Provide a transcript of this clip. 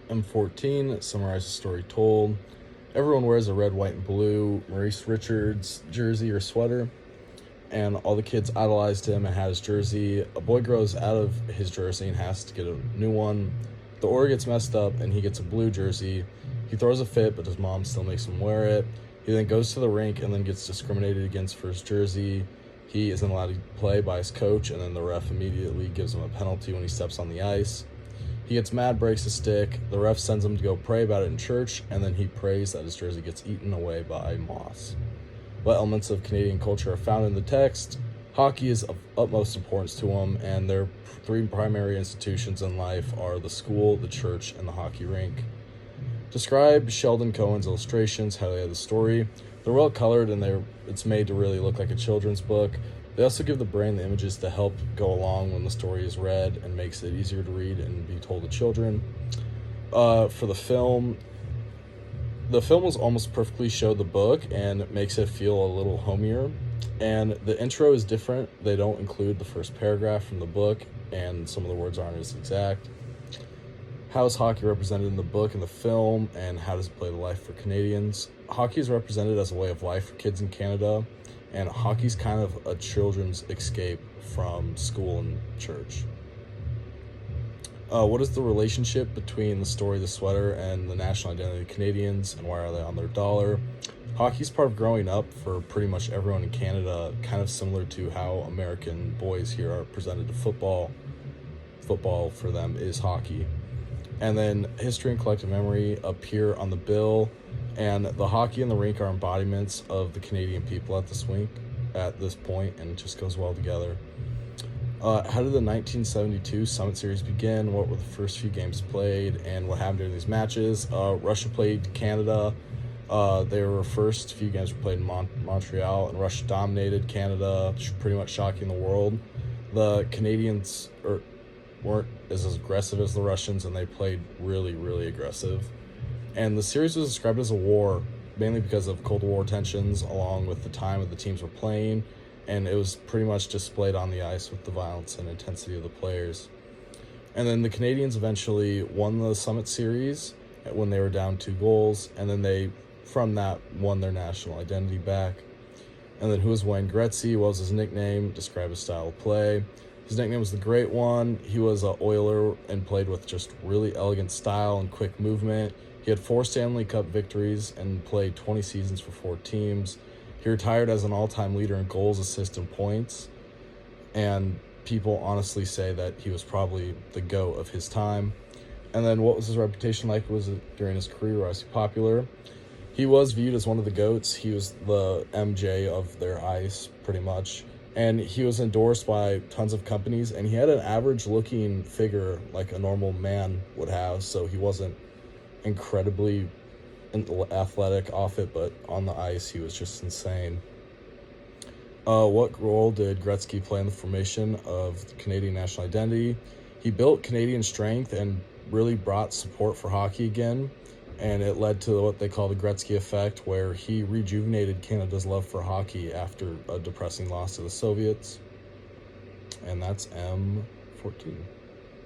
M14 summarizes the story told. Everyone wears a red, white, and blue Maurice Richards jersey or sweater, and all the kids idolized him and had his jersey. A boy grows out of his jersey and has to get a new one. The order gets messed up, and he gets a blue jersey. He throws a fit, but his mom still makes him wear it. He then goes to the rink and then gets discriminated against for his jersey. He isn't allowed to play by his coach, and then the ref immediately gives him a penalty when he steps on the ice. He gets mad, breaks a stick. The ref sends him to go pray about it in church, and then he prays that his jersey gets eaten away by moths. What elements of Canadian culture are found in the text? Hockey is of utmost importance to him, and their three primary institutions in life are the school, the church, and the hockey rink. Describe Sheldon Cohen's illustrations, how they have the story. They're well colored, and it's made to really look like a children's book. They also give the brain the images to help go along when the story is read and makes it easier to read and be told to children. For the film was almost perfectly showed the book and it makes it feel a little homier. And the intro is different. They don't include the first paragraph from the book, and some of the words aren't as exact. How is hockey represented in the book and the film, and how does it play the life for Canadians? Hockey is represented as a way of life for kids in Canada, and hockey's kind of a children's escape from school and church. What is the relationship between the story, the sweater, and the national identity of Canadians, and why are they on their dollar? Hockey's part of growing up for pretty much everyone in Canada, kind of similar to how American boys here are presented to football. Football for them is hockey. And then history and collective memory appear on the bill, and the hockey and the rink are embodiments of the Canadian people at this point, and it just goes well together. How did the 1972 Summit Series begin? What were the first few games played, and what happened during these matches? Russia played Canada. Their first few games were played in Montreal, and Russia dominated Canada, pretty much shocking the world. The Canadians weren't as aggressive as the Russians, and they played really, really aggressive. And the series was described as a war, mainly because of Cold War tensions, along with the time that the teams were playing, and it was pretty much displayed on the ice with the violence and intensity of the players. And then the Canadians eventually won the Summit Series when they were down 2 goals, and then they, from that, won their national identity back. And then who was Wayne Gretzky? What was his nickname? Describe his style of play. His nickname was the Great One. He was an Oiler and played with just really elegant style and quick movement. He had 4 Stanley Cup victories and played 20 seasons for 4 teams. He retired as an all-time leader in goals, assists, and points. And people honestly say that he was probably the GOAT of his time. And then what was his reputation like? Was it during his career? Was he popular? He was viewed as one of the GOATs. He was the MJ of their ice, pretty much. And he was endorsed by tons of companies, and he had an average-looking figure like a normal man would have, so he wasn't incredibly athletic off it, but on the ice, he was just insane. What role did Gretzky play in the formation of the Canadian national identity? He built Canadian strength and really brought support for hockey again, and it led to what they call the Gretzky effect, where he rejuvenated Canada's love for hockey after a depressing loss to the Soviets. And that's M14.